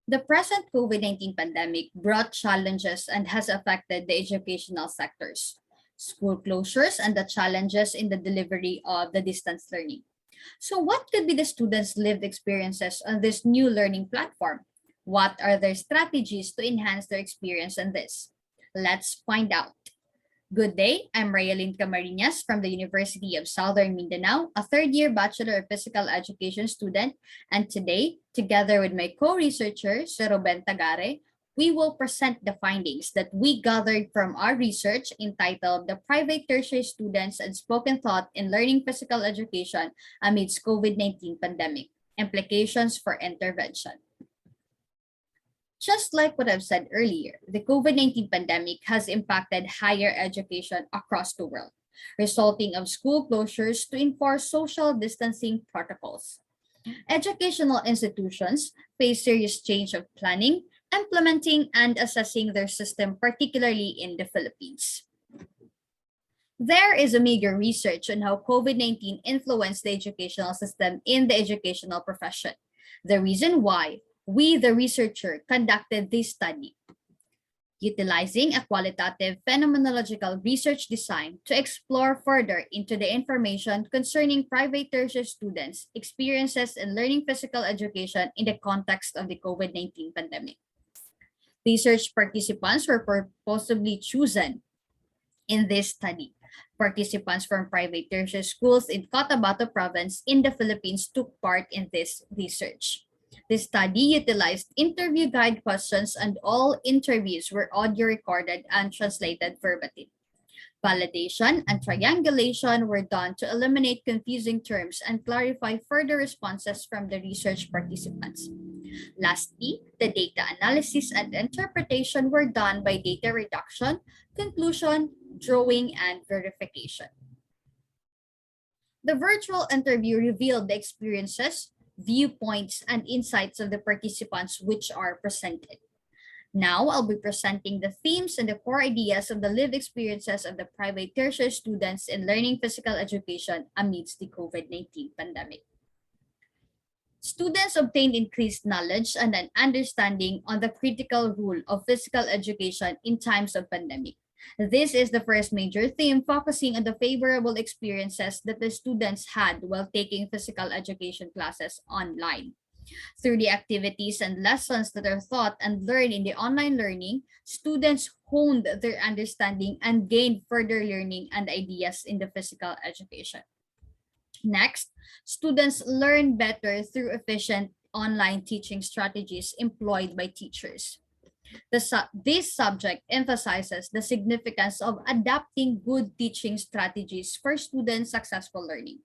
The present COVID-19 pandemic brought challenges and has affected the educational sectors, school closures, and the challenges in the delivery of the distance learning. So, what could be the students' lived experiences on this new learning platform? What are their strategies to enhance their experience in this? Let's find out. Good day, I'm Rhealen Camariñas from the University of Southern Mindanao, a third-year Bachelor of Physical Education student, and today, together with my co-researcher, Sir Ruben Tagare, we will present the findings that we gathered from our research entitled The Private Tertiary Students Unspoken Thought in Learning Physical Education Amidst COVID-19 Pandemic, Implications for Intervention. Just like what I've said earlier, the COVID-19 pandemic has impacted higher education across the world, resulting in school closures to enforce social distancing protocols. Educational institutions face serious change of planning, implementing, and assessing their system, particularly in the Philippines. There is a meager research on how COVID-19 influenced the educational system in the educational profession. The reason why we, the researcher, conducted this study, utilizing a qualitative phenomenological research design to explore further into the information concerning private tertiary students' experiences in learning physical education in the context of the COVID-19 pandemic. Research participants were purposely chosen in this study. Participants from private tertiary schools in Cotabato province in the Philippines took part in this research. The study utilized interview guide questions and all interviews were audio recorded and translated verbatim. Validation and triangulation were done to eliminate confusing terms and clarify further responses from the research participants. Lastly, the data analysis and interpretation were done by data reduction, conclusion, drawing, and verification. The virtual interview revealed the experiences, viewpoints, and insights of the participants which are presented. Now, I'll be presenting the themes and the core ideas of the lived experiences of the private tertiary students in learning physical education amidst the COVID-19 pandemic. Students obtained increased knowledge and an understanding on the critical role of physical education in times of pandemic. This is the first major theme focusing on the favorable experiences that the students had while taking physical education classes online. Through the activities and lessons that are taught and learned in the online learning, students honed their understanding and gained further learning and ideas in the physical education. Next, students learn better through efficient online teaching strategies employed by teachers. This subject emphasizes the significance of adapting good teaching strategies for students' successful learning,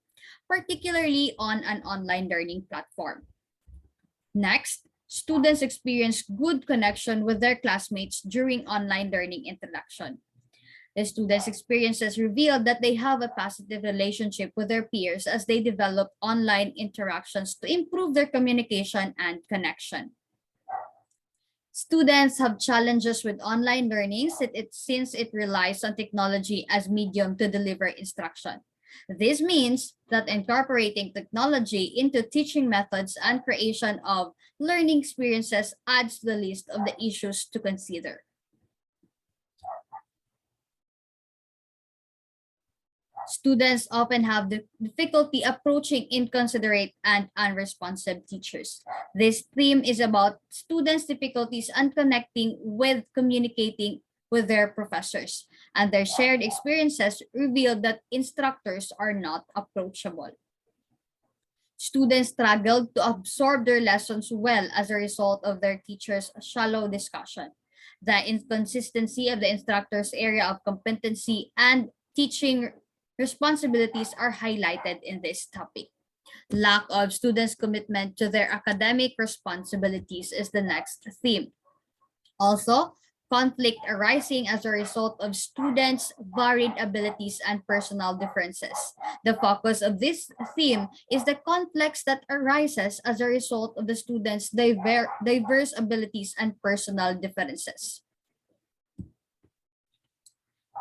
particularly on an online learning platform. Next, students experience good connection with their classmates during online learning interaction. The students' experiences reveal that they have a positive relationship with their peers as they develop online interactions to improve their communication and connection. Students have challenges with online learning since it relies on technology as medium to deliver instruction. This means that incorporating technology into teaching methods and creation of learning experiences adds to the list of the issues to consider. Students often have difficulty approaching inconsiderate and unresponsive teachers. This theme is about students' difficulties in connecting with communicating with their professors, and their shared experiences reveal that instructors are not approachable. Students struggled to absorb their lessons well as a result of their teachers' shallow discussion. The inconsistency of the instructor's area of competency and teaching responsibilities are highlighted in this topic. Lack of students' commitment to their academic responsibilities is the next theme. Also, conflict arising as a result of students' varied abilities and personal differences. The focus of this theme is the conflicts that arises as a result of the students' diverse abilities and personal differences.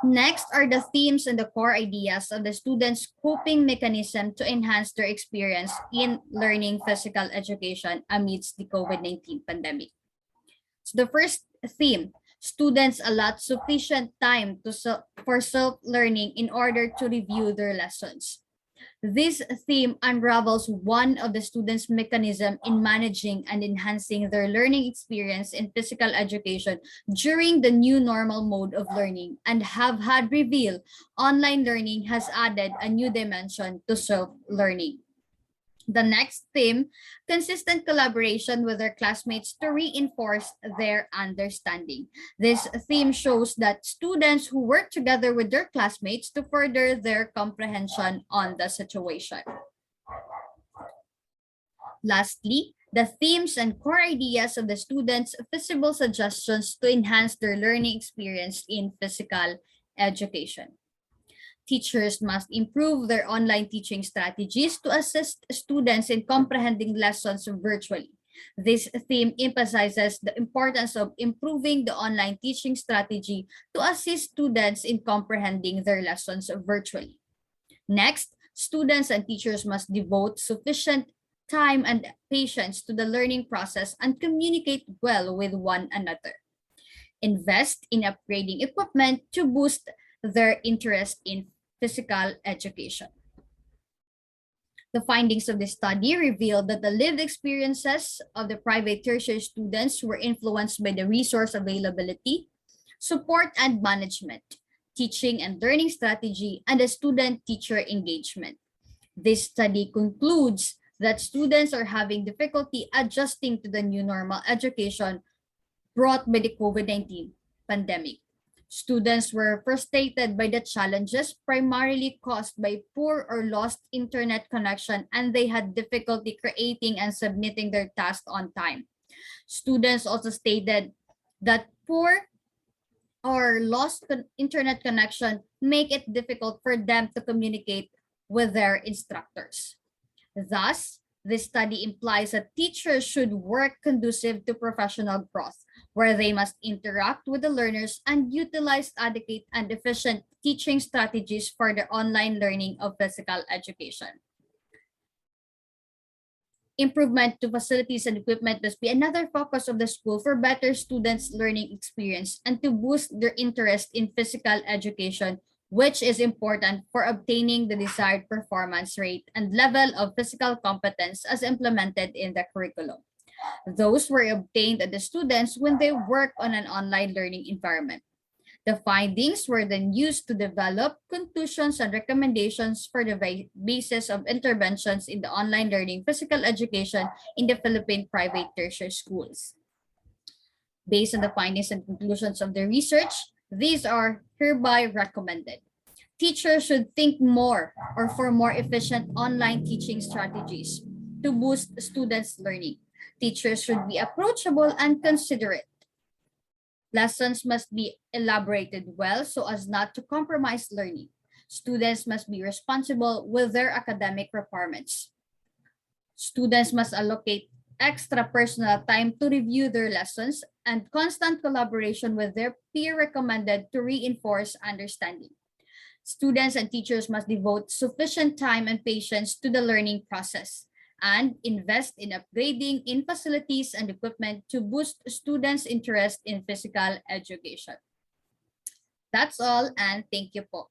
Next are the themes and the core ideas of the students' coping mechanism to enhance their experience in learning physical education amidst the COVID-19 pandemic. The first theme, students allot sufficient time for self-learning in order to review their lessons. This theme unravels one of the students' mechanism in managing and enhancing their learning experience in physical education during the new normal mode of learning, and have had revealed online learning has added a new dimension to self-learning. The next theme, consistent collaboration with their classmates to reinforce their understanding. This theme shows that students who work together with their classmates to further their comprehension on the situation. Lastly, the themes and core ideas of the students' feasible suggestions to enhance their learning experience in physical education. Teachers must improve their online teaching strategies to assist students in comprehending lessons virtually. This theme emphasizes the importance of improving the online teaching strategy to assist students in comprehending their lessons virtually. Next, students and teachers must devote sufficient time and patience to the learning process and communicate well with one another. Invest in upgrading equipment to boost their interest in physical education. The findings of the study revealed that the lived experiences of the private tertiary students were influenced by the resource availability, support and management, teaching and learning strategy, and the student-teacher engagement. This study concludes that students are having difficulty adjusting to the new normal education brought by the COVID-19 pandemic. Students were frustrated by the challenges primarily caused by poor or lost internet connection, and they had difficulty creating and submitting their tasks on time. Students also stated that poor or lost internet connection make it difficult for them to communicate with their instructors. Thus, this study implies that teachers should work conducive to professional growth, where they must interact with the learners and utilize adequate and efficient teaching strategies for the online learning of physical education. Improvement to facilities and equipment must be another focus of the school for better students' learning experience and to boost their interest in physical education, which is important for obtaining the desired performance rate and level of physical competence as implemented in the curriculum. Those were obtained at the students when they work on an online learning environment. The findings were then used to develop conclusions and recommendations for the basis of interventions in the online learning physical education in the Philippine private tertiary schools. Based on the findings and conclusions of the research, these are hereby recommended. Teachers should think more or for more efficient online teaching strategies to boost students' learning. Teachers should be approachable and considerate. Lessons must be elaborated well so as not to compromise learning. Students must be responsible with their academic requirements. Students must allocate extra personal time to review their lessons, and constant collaboration with their peer recommended to reinforce understanding. Students and teachers must devote sufficient time and patience to the learning process and invest in upgrading in facilities and equipment to boost students' interest in physical education. That's all, and thank you po.